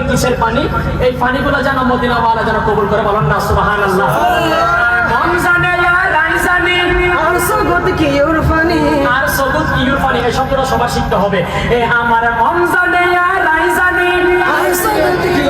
কিসের পানি? এই পানিগুলো যেন মদিনাওয়ালা যেন কবুল করে, বলেন না সুবহানাল্লাহ। আর সবুজ কিউর পানি, এই শব্দটা সবার শিখতে হবে। আমার মন জানে